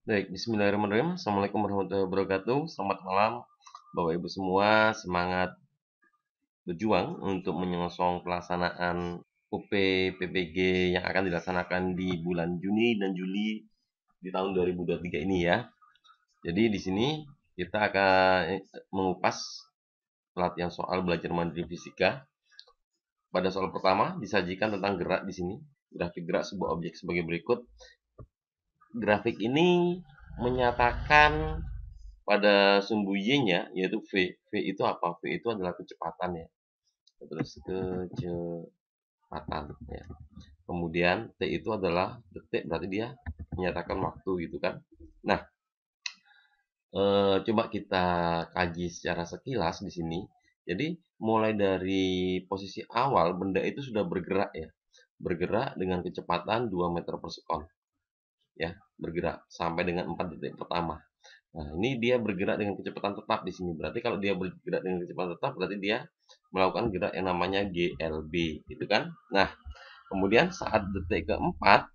Baik, bismillahirrahmanirrahim. Assalamualaikum warahmatullahi wabarakatuh. Selamat malam, Bapak Ibu semua. Semangat berjuang untuk menyongsong pelaksanaan UP PPG yang akan dilaksanakan di bulan Juni dan Juli di tahun 2023 ini ya. Jadi di sini kita akan mengupas pelatihan soal belajar mandiri fisika. Pada soal pertama disajikan tentang gerak di sini. Grafik gerak sebuah objek sebagai berikut. Grafik ini menyatakan pada sumbu Y-nya yaitu V. V itu apa? V itu adalah kecepatan ya. Terus kecepatan ya. Kemudian T itu adalah detik, berarti dia menyatakan waktu gitu kan. Nah, coba kita kaji secara sekilas di sini. Jadi mulai dari posisi awal benda itu sudah bergerak ya. Bergerak dengan kecepatan 2 meter per sekon ya, bergerak sampai dengan 4 detik pertama. Nah, ini dia bergerak dengan kecepatan tetap di sini. Berarti kalau dia bergerak dengan kecepatan tetap, berarti dia melakukan gerak yang namanya GLB, gitu kan? Nah, kemudian saat detik keempat,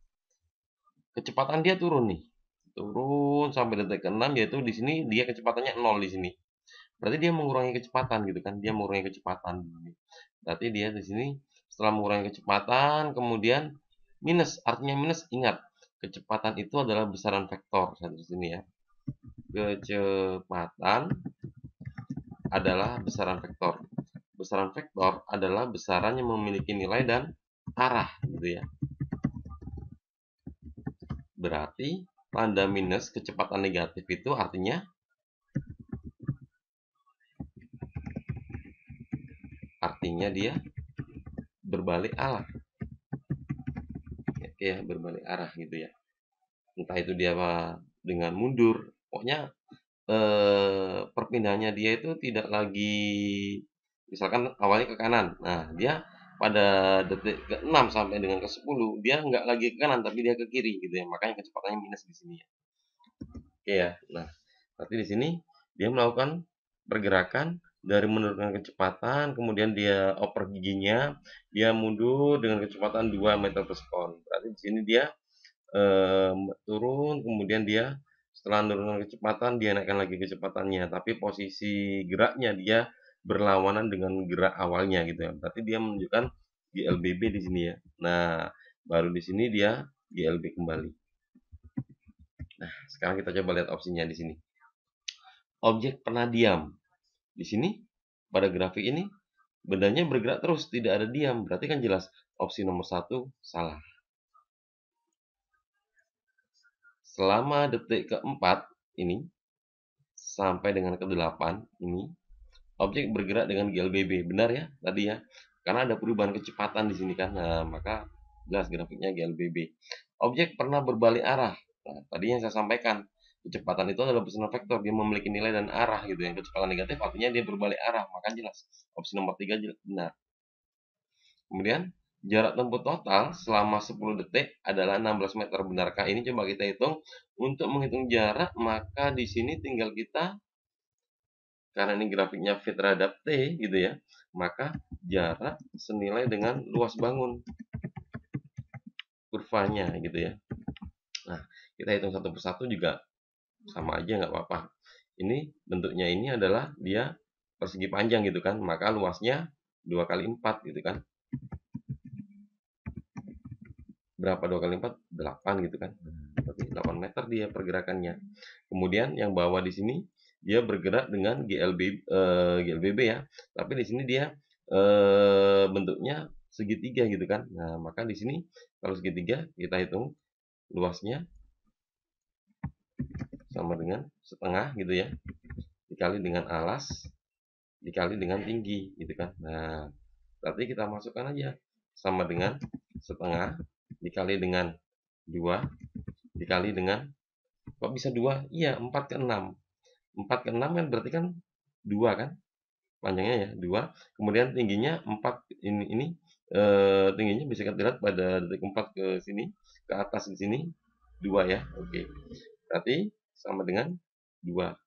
kecepatan dia turun nih. Turun sampai detik keenam, yaitu di sini dia kecepatannya nol di sini. Berarti dia mengurangi kecepatan gitu kan? Dia mengurangi kecepatan. Berarti dia di sini setelah mengurangi kecepatan, kemudian minus. Artinya minus, ingat, kecepatan itu adalah besaran vektor. Di sini ya. Kecepatan adalah besaran vektor. Besaran vektor adalah besaran yang memiliki nilai dan arah gitu ya. Berarti tanda minus kecepatan negatif itu artinya dia berbalik arah. Oke ya, berbalik arah gitu ya. Entah itu dia dengan mundur, pokoknya perpindahannya dia itu tidak lagi misalkan awalnya ke kanan. Nah, dia pada detik ke-6 sampai dengan ke-10 dia nggak lagi ke kanan tapi dia ke kiri gitu ya. Makanya kecepatannya minus di sini ya. Oke ya. Nah, berarti di sini dia melakukan pergerakan dari menurunkan kecepatan, kemudian dia oper giginya, dia mundur dengan kecepatan 2 meter per sekon. Berarti di sini dia turun, kemudian dia setelah menurunkan kecepatan dia naikkan lagi kecepatannya, tapi posisi geraknya dia berlawanan dengan gerak awalnya gitu ya. Berarti dia menunjukkan GLBB di sini ya. Nah, baru di sini dia GLB kembali. Nah, sekarang kita coba lihat opsinya di sini. Objek pernah diam. Di sini pada grafik ini bendanya bergerak terus, tidak ada diam. Berarti kan jelas opsi nomor 1 salah. Selama detik keempat ini sampai dengan ke-8 ini objek bergerak dengan GLBB. Benar ya tadi ya. Karena ada perubahan kecepatan di sini kan. Nah, maka jelas grafiknya GLBB. Objek pernah berbalik arah. Nah, tadi yang saya sampaikan, kecepatan itu adalah besaran vektor, dia memiliki nilai dan arah gitu ya. Kecepatan negatif artinya dia berbalik arah, maka jelas opsi nomor 3 benar. Kemudian jarak tempuh total selama 10 detik adalah 16 meter. Benarkah ini? Coba kita hitung. Untuk menghitung jarak, maka di sini tinggal kita, karena ini grafiknya V terhadap T gitu ya, maka jarak senilai dengan luas bangun kurvanya gitu ya. Nah, kita hitung satu persatu juga sama aja nggak apa-apa. Ini bentuknya ini adalah dia persegi panjang gitu kan, maka luasnya 2 kali 4 gitu kan. Berapa 2 kali 4? 8 gitu kan. Berarti 8 meter dia pergerakannya. Kemudian yang bawah di sini dia bergerak dengan GLBB ya. Tapi di sini dia bentuknya segitiga gitu kan. Nah, maka di sini kalau segitiga kita hitung luasnya sama dengan setengah gitu ya. Dikali dengan alas dikali dengan tinggi gitu kan. Nah, berarti kita masukkan aja sama dengan setengah dikali dengan 2 dikali dengan, kok bisa 2? Iya, 4 ke 6. 4 ke 6 kan berarti kan 2 kan? Panjangnya ya, 2. Kemudian tingginya 4 ini tingginya bisa kita lihat pada detik 4 ke sini, ke atas di sini 2 ya. Oke. Berarti sama dengan 2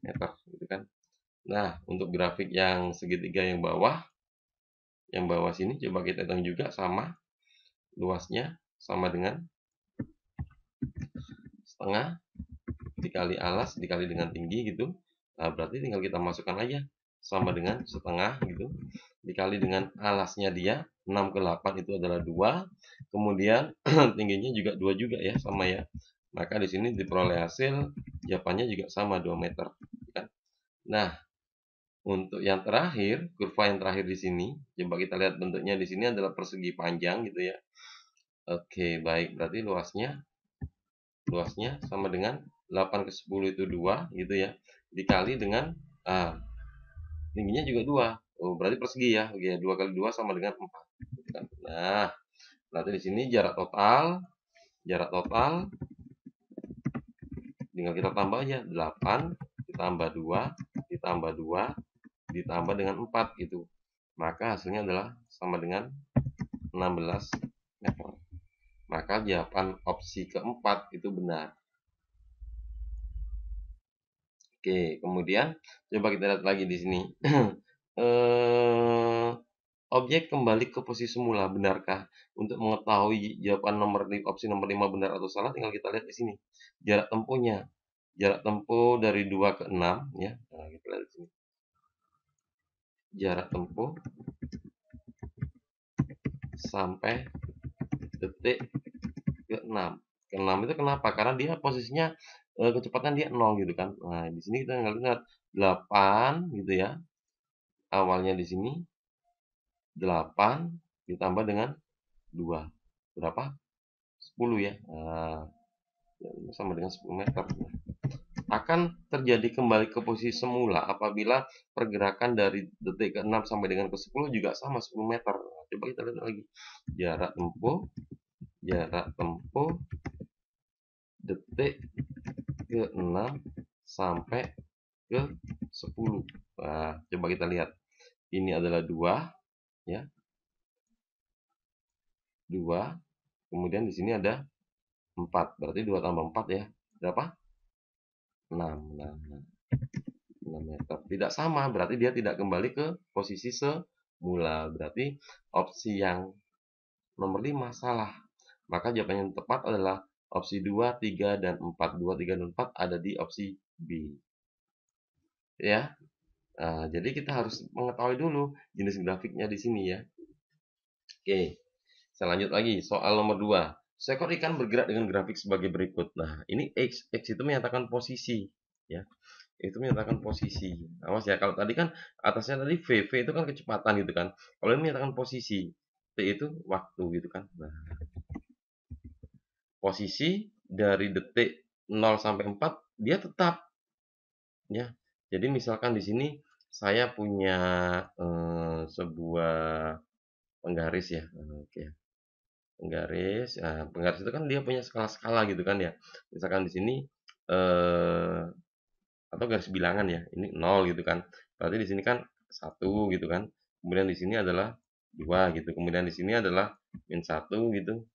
meter gitu kan. Nah, untuk grafik yang segitiga yang bawah sini coba kita hitung juga sama luasnya sama dengan setengah dikali alas dikali dengan tinggi gitu. Nah, berarti tinggal kita masukkan aja sama dengan setengah gitu dikali dengan alasnya dia 6/8 itu adalah 2, kemudian tingginya juga 2 juga ya, sama ya. Maka di sini diperoleh hasil jawabannya juga sama 2 meter kan. Nah, untuk yang terakhir, kurva yang terakhir di sini, coba kita lihat bentuknya di sini adalah persegi panjang gitu ya. Oke, baik. Berarti luasnya sama dengan 8/10 itu 2 gitu ya. Dikali dengan tingginya juga 2. Oh, berarti persegi ya. Oke, 2 kali 2 sama dengan 4 gitu kan. Nah, berarti di sini jarak total tinggal kita tambah aja 8 ditambah 2 ditambah 2 ditambah dengan 4 gitu. Maka hasilnya adalah sama dengan 16 meter. Maka jawaban opsi keempat itu benar. Oke, kemudian coba kita lihat lagi di sini. Objek kembali ke posisi semula, benarkah? Untuk mengetahui jawaban opsi nomor 5 benar atau salah, tinggal kita lihat di sini. Jarak tempuhnya. Jarak tempuh dari 2 ke 6 ya. Nah, kita lihat di sini. Jarak tempuh sampai detik ke 6. Ke 6 itu kenapa? Karena dia posisinya kecepatan dia 0 gitu kan. Nah, di sini kita tinggal lihat 8 gitu ya. Awalnya di sini 8 ditambah dengan 2. Berapa? 10 ya. Nah, sama dengan 10 meter. Akan terjadi kembali ke posisi semula apabila pergerakan dari detik ke-6 sampai dengan ke-10 juga sama 10 meter. Nah, coba kita lihat lagi. Jarak tempuh detik ke-6 sampai ke 10. Nah, coba kita lihat. Ini adalah 2 ya. 2. Kemudian di sini ada 4. Berarti 2 tambah 4 ya. Berapa? 6. Nah, 6 meter. Tidak sama, berarti dia tidak kembali ke posisi semula. Berarti opsi yang nomor 5 salah. Maka jawaban yang tepat adalah opsi 2, 3, dan 4. 2, 3, dan 4 ada di opsi B. Ya. Nah, jadi kita harus mengetahui dulu jenis grafiknya di sini ya. Oke. Saya lanjut lagi, soal nomor 2. Seekor ikan bergerak dengan grafik sebagai berikut. Nah, ini X itu menyatakan posisi. Ya, itu menyatakan posisi. Awas ya, kalau tadi kan atasnya tadi V itu kan kecepatan gitu kan. Kalau ini menyatakan posisi, T itu waktu gitu kan. Nah, posisi dari detik 0 sampai 4 dia tetap ya. Jadi misalkan di sini saya punya sebuah penggaris ya. Oke. Penggaris. Nah, penggaris itu kan dia punya skala-skala gitu kan ya. Misalkan di sini atau garis bilangan ya. Ini 0 gitu kan. Berarti di sini kan 1 gitu kan. Kemudian di sini adalah 2 gitu. Kemudian di sini adalah min 1 gitu.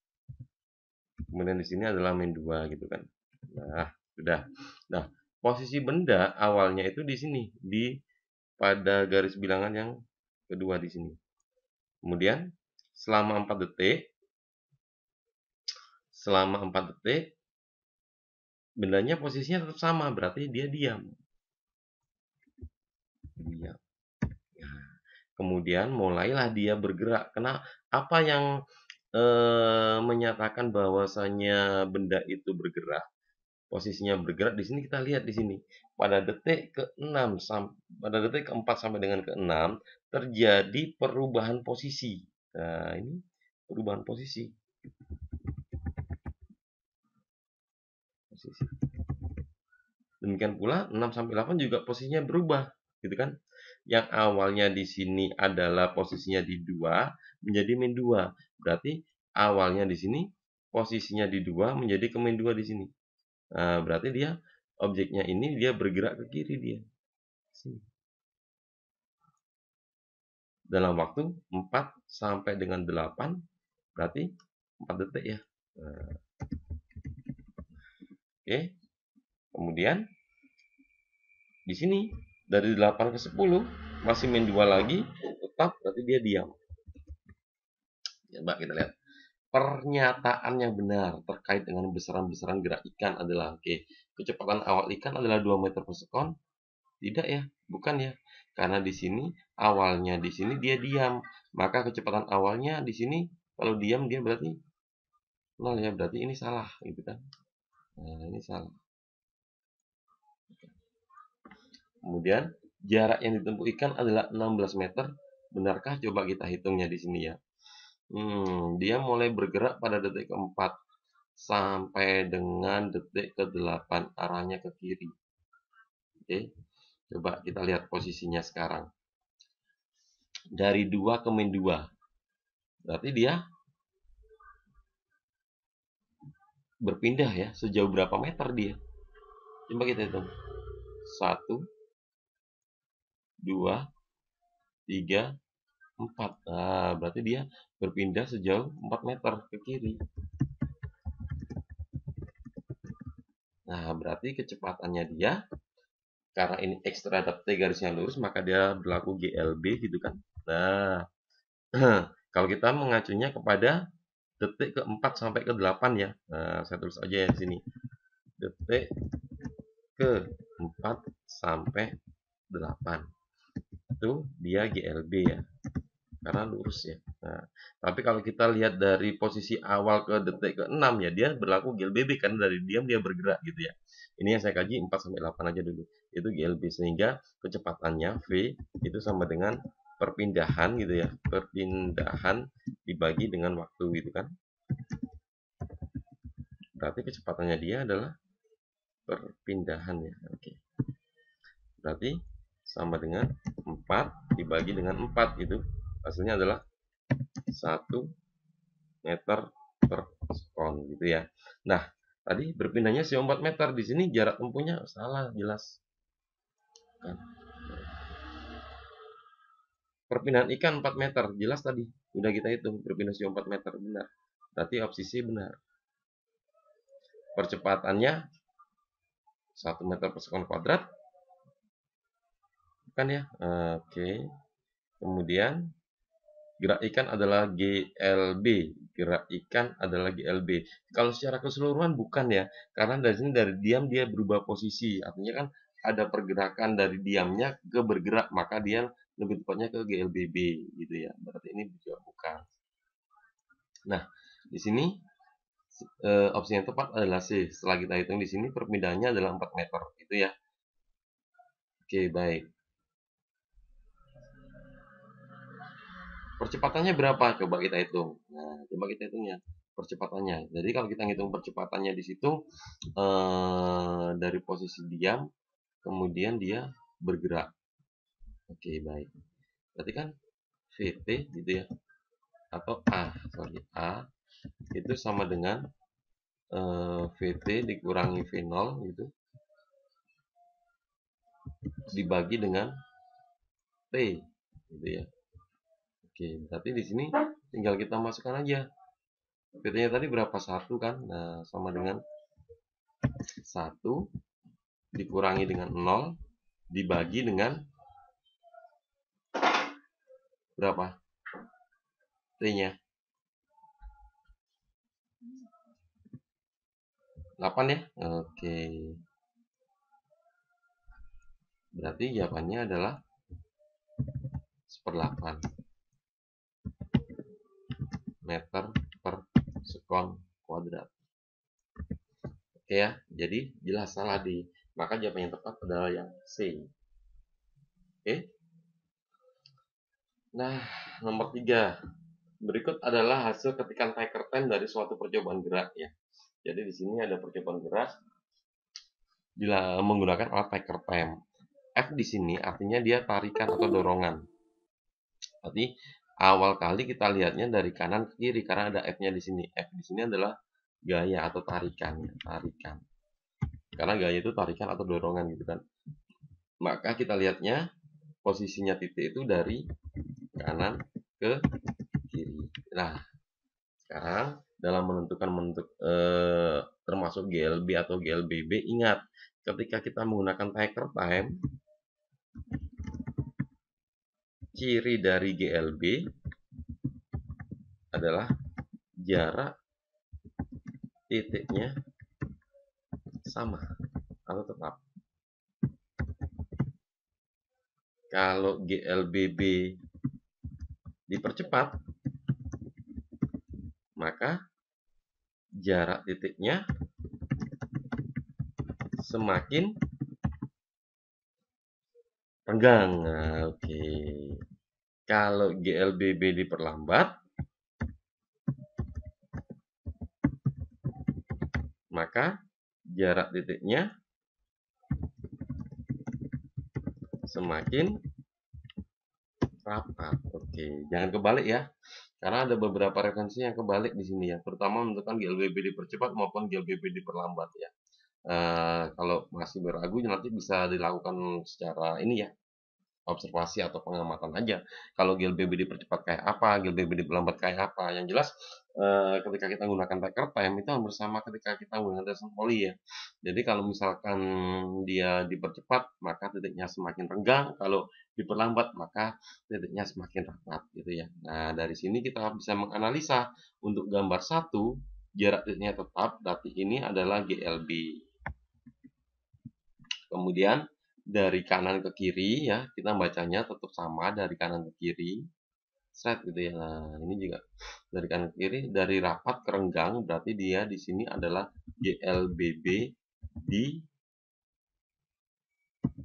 Kemudian di sini adalah min 2 gitu kan. Nah, sudah. Nah, posisi benda awalnya itu di sini, di pada garis bilangan yang kedua di sini. Kemudian selama 4 detik bendanya posisinya tetap sama, berarti dia diam. Diam. Nah, kemudian mulailah dia bergerak. Apa yang menyatakan bahwasanya benda itu bergerak? Posisinya bergerak di sini kita lihat di sini. Pada detik ke-6 pada detik ke-4 sampai dengan ke-6 terjadi perubahan posisi. Nah, ini perubahan posisi. Demikian pula 6 sampai 8 juga posisinya berubah, gitu kan? Yang awalnya di sini adalah posisinya di 2 menjadi min 2. Berarti awalnya di sini posisinya di 2 menjadi ke min 2 di sini. Nah, berarti dia objeknya ini dia bergerak ke kiri dia. Sini. Dalam waktu 4 sampai dengan 8 berarti 4 detik ya. Nah, oke. Kemudian di sini dari 8 ke 10 masih min 2 lagi, tetap berarti dia diam. Coba kita lihat. pernyataan yang benar terkait dengan besaran-besaran gerak ikan adalah kecepatan awal ikan adalah 2 meter per sekon. Tidak ya, bukan ya. Karena di sini awalnya di sini dia diam, maka kecepatan awalnya di sini kalau diam dia berarti 0 ya, berarti ini salah gitu kan. Nah, ini salah. Kemudian jarak yang ditempuh ikan adalah 16 meter. Benarkah? Coba kita hitungnya di sini ya. Dia mulai bergerak pada detik keempat sampai dengan detik ke-8 arahnya ke kiri. Oke, coba kita lihat posisinya sekarang. Dari 2 ke min 2. Berarti dia berpindah ya, sejauh berapa meter dia? Coba kita hitung. 1, 2, 3, 4. Nah, berarti dia berpindah sejauh 4 meter ke kiri. Nah, berarti kecepatannya dia, karena ini X terhadap T garisnya lurus, maka dia berlaku GLB gitu kan. Nah, kalau kita mengacunya kepada detik ke-4 sampai ke-8 ya. Nah, saya tulis aja ya di sini. Detik ke-4 sampai 8. Itu dia GLB ya. Karena lurus ya. Nah, tapi kalau kita lihat dari posisi awal ke detik ke-6 ya, dia berlaku GLBB karena dari diam dia bergerak gitu ya. Ini yang saya kaji 4 sampai 8 aja dulu. Itu GLB sehingga kecepatannya V itu sama dengan perpindahan gitu ya. Perpindahan dibagi dengan waktu gitu kan. Berarti kecepatannya dia adalah perpindahan ya. Oke. Berarti sama dengan 4 dibagi dengan 4 gitu. Hasilnya adalah 1 meter per sekon gitu ya. Nah, tadi berpindahnya sejauh 4 meter. Di sini jarak tempuhnya salah jelas. Kan? Perpindahan ikan 4 meter. Jelas tadi. Udah kita hitung. Berpindah sejauh 4 meter. Benar. Berarti opsi C benar. Percepatannya 1 meter per sekon kuadrat. Bukan ya? Oke. Kemudian gerak ikan adalah GLB. Gerak ikan adalah GLB. Kalau secara keseluruhan bukan ya. Karena dari sini dari diam dia berubah posisi. Artinya kan ada pergerakan dari diamnya ke bergerak. Maka dia lebih tepatnya ke GLBB gitu ya. Berarti ini juga bukan. Nah, di sini opsi yang tepat adalah C. Setelah kita hitung di sini perpindahannya adalah 4 meter. Itu ya. Oke, baik. Percepatannya berapa? Coba kita hitung. Nah, coba kita hitungnya percepatannya. Jadi kalau kita hitung percepatannya di situ dari posisi diam, kemudian dia bergerak. Oke, baik. Berarti kan VT gitu ya, atau A itu sama dengan VT dikurangi V0 gitu dibagi dengan T gitu ya. Oke, berarti di sini tinggal kita masukkan aja. PT-nya tadi berapa? 1 kan? Nah, sama dengan 1 dikurangi dengan 0 dibagi dengan berapa? T-nya 8 ya? Oke. Berarti jawabannya adalah 1/8 meter per sekon kuadrat. Oke ya, jadi jelas salah di. Maka jawaban yang tepat adalah yang C. Oke. Nah, nomor 3. Berikut adalah hasil ketikan tiker time dari suatu percobaan gerak ya. Jadi di sini ada percobaan gerak bila menggunakan alat tiker time. F di sini artinya dia tarikan atau dorongan. Berarti awal kali kita lihatnya dari kanan ke kiri karena ada F-nya di sini. F di sini adalah gaya atau tarikan. Karena gaya itu tarikan atau dorongan gitu kan. Maka kita lihatnya posisinya titik itu dari kanan ke kiri. Nah, sekarang dalam menentukan termasuk GLB atau GLBB, ingat ketika kita menggunakan tiker time, ciri dari GLB adalah jarak titiknya sama atau tetap. Kalau GLBB dipercepat, maka jarak titiknya semakin renggang. Nah, oke. Kalau GLBB diperlambat, maka jarak titiknya semakin rapat. Oke, jangan kebalik ya. Karena ada beberapa referensi yang kebalik di sini ya, terutama menentukan GLBB dipercepat maupun GLBB diperlambat ya. Kalau masih beragu nanti bisa dilakukan secara ini ya, observasi atau pengamatan aja. Kalau GLBB dipercepat kayak apa, GLBB diperlambat kayak apa. Yang jelas ketika kita menggunakan tracker time itu hampir sama ketika kita menggunakan descent volley ya. Jadi kalau misalkan dia dipercepat maka titiknya semakin renggang, kalau diperlambat maka titiknya semakin rapat gitu ya. Nah, dari sini kita bisa menganalisa untuk gambar satu jarak titiknya tetap, berarti ini adalah GLB. Kemudian dari kanan ke kiri ya, kita bacanya tetap sama dari kanan ke kiri. Set gitu ya. Nah, ini juga dari kanan ke kiri, dari rapat ke renggang berarti dia di sini adalah GLBB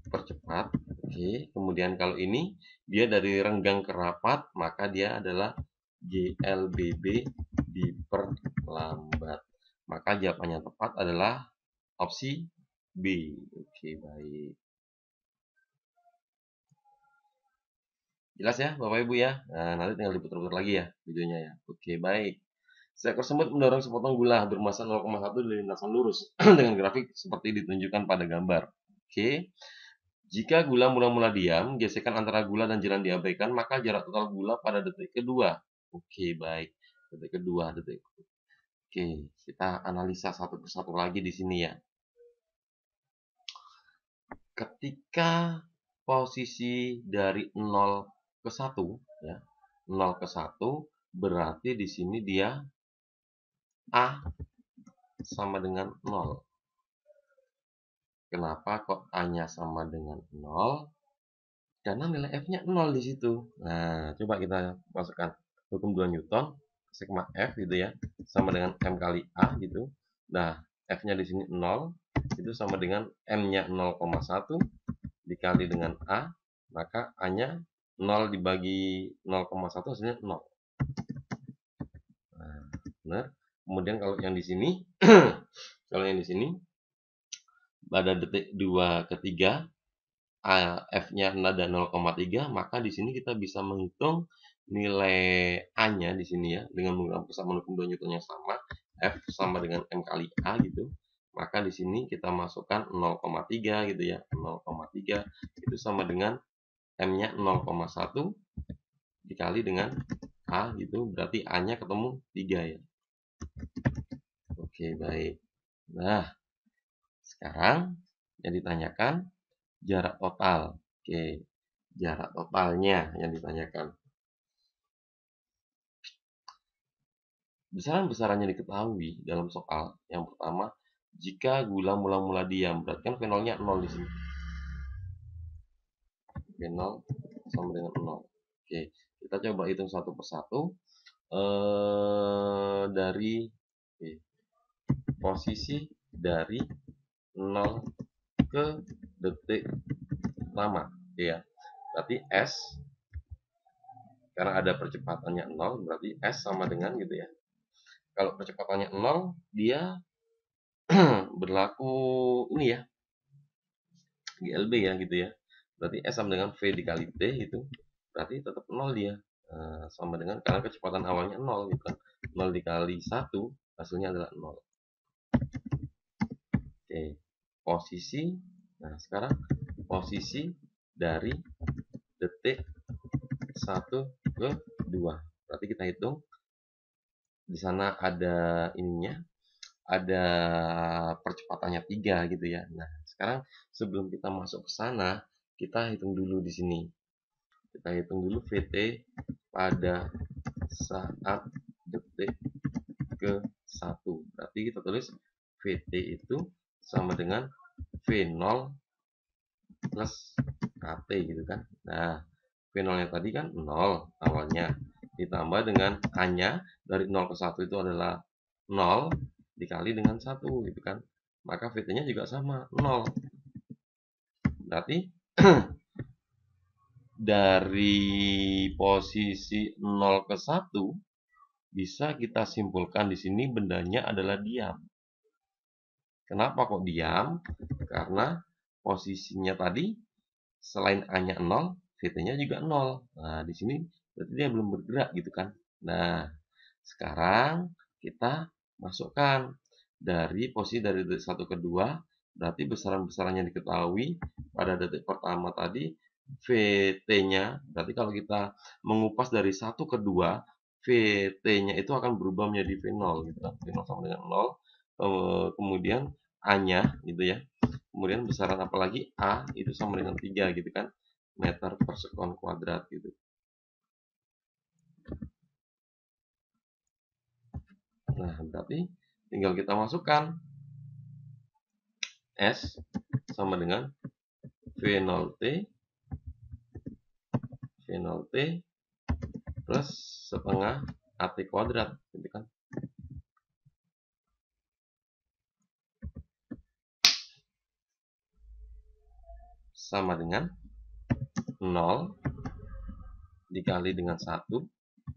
dipercepat. Oke, kemudian kalau ini dia dari renggang ke rapat, maka dia adalah GLBB diperlambat. Maka jawaban yang tepat adalah opsi B. Oke, baik. Jelas ya Bapak Ibu ya? Nah, nanti tinggal diputar-putar lagi ya videonya ya. Oke, baik. Seekor semut mendorong sepotong gula bermassa 0,1 di lintasan lurus dengan grafik seperti ditunjukkan pada gambar. Oke. Jika gula mula-mula diam, gesekan antara gula dan jalan diabaikan, maka jarak total gula pada detik kedua. Oke, baik. Detik kedua, detik. Oke, kita analisa satu persatu lagi di sini ya. Ketika posisi dari 0 ke 1 ya. 0 ke 1 berarti di sini dia A sama dengan 0. Kenapa kok A-nya sama dengan 0? Karena nilai F-nya 0 di situ. Nah, coba kita masukkan hukum 2 Newton, sigma F gitu ya, sama dengan M kali A gitu. Nah, F-nya di sini 0, itu sama dengan M-nya 0,1 dikali dengan A, maka A-nya 0 dibagi 0,1 hasilnya 0. Nah, benar. Kemudian kalau yang di sini, kalau yang di sini pada detik 2 ketiga F-nya nada 0,3, maka di sini kita bisa menghitung nilai A-nya di sini ya dengan menggunakan persamaan hukum 2 Newton yang sama, F sama dengan M kali A gitu. Maka di sini kita masukkan 0,3 gitu ya. 0,3 itu sama dengan M-nya 0,1 dikali dengan A gitu, berarti A-nya ketemu 3 ya. Oke, baik. Nah, sekarang yang ditanyakan jarak total. Oke, jarak totalnya yang ditanyakan. Besaran-besarannya diketahui dalam soal. Yang pertama, jika gula mula-mula diam, berarti kan V0-nya 0 di sini. V0 sama dengan 0. Oke, kita coba hitung satu persatu. Dari posisi dari 0 ke detik pertama ya. Berarti S karena ada percepatannya 0 berarti S sama dengan gitu ya. Kalau percepatannya 0 dia berlaku ini ya GLB ya gitu ya. Berarti S sama dengan V dikali T itu berarti tetap 0 dia. Sama dengan karena kecepatan awalnya 0 gitu kan. 0 dikali 1 hasilnya adalah 0. Oke. Posisi. Nah, sekarang posisi dari detik 1 ke 2. Berarti kita hitung di sana ada ininya, ada percepatannya 3 gitu ya. Nah, sekarang sebelum kita masuk ke sana, kita hitung dulu di sini. Kita hitung dulu VT pada saat detik ke 1. Berarti kita tulis VT itu sama dengan V0 plus KT gitu kan. Nah, V0-nya tadi kan 0 awalnya. Ditambah dengan A-nya dari 0 ke 1 itu adalah 0 dikali dengan 1 gitu kan. Maka VT-nya juga sama, 0. Berarti dari posisi 0 ke 1 bisa kita simpulkan di sini bendanya adalah diam. Kenapa kok diam? Karena posisinya tadi selain A-nya 0, VT-nya juga 0. Nah, di sini berarti dia belum bergerak gitu kan. Nah, sekarang kita masukkan dari posisi dari detik 1 ke 2, berarti besaran-besarannya diketahui. Pada detik pertama tadi VT-nya, berarti kalau kita mengupas dari 1 ke 2, VT-nya itu akan berubah menjadi V0 gitu kan. V0 sama dengan 0. Kemudian A-nya gitu ya. Kemudian besaran apalagi A itu sama dengan 3 gitu kan. Meter per sekon kuadrat gitu. Nah, berarti tinggal kita masukkan S sama dengan V0T plus setengah AT kuadrat gitu kan. Sama dengan 0 dikali dengan 1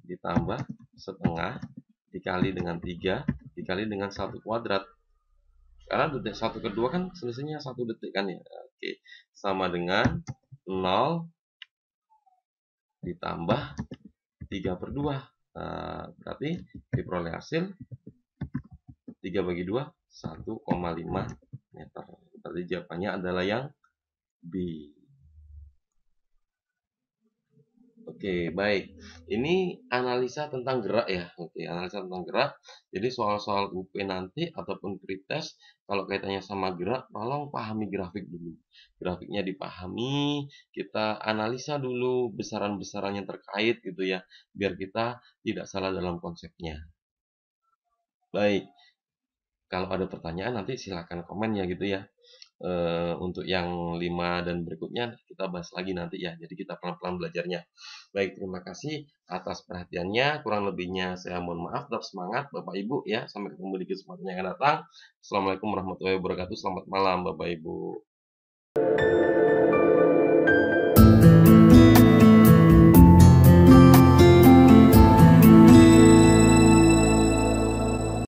ditambah setengah dikali dengan 3 dikali dengan 1 kuadrat. Karena detik 1 ke 2 kan selisihnya 1 detik kan ya. Oke, sama dengan 0 ditambah 3 per 2. Nah, berarti diperoleh hasil 3 bagi 2, 1,5 meter. Berarti jawabannya adalah yang B. Oke, baik. Ini analisa tentang gerak ya. Oke, analisa tentang gerak. Jadi soal-soal UP nanti ataupun pretest kalau kaitannya sama gerak, tolong pahami grafik dulu. Grafiknya dipahami, kita analisa dulu besaran-besaran yang terkait gitu ya, biar kita tidak salah dalam konsepnya. Baik, kalau ada pertanyaan nanti silakan komen ya gitu ya. Untuk yang 5 dan berikutnya kita bahas lagi nanti ya. Jadi kita pelan-pelan belajarnya. Baik, terima kasih atas perhatiannya. Kurang lebihnya saya mohon maaf. Tetap semangat Bapak Ibu ya. Sampai ketemu di kesempatan yang akan datang. Assalamualaikum warahmatullahi wabarakatuh. Selamat malam Bapak Ibu.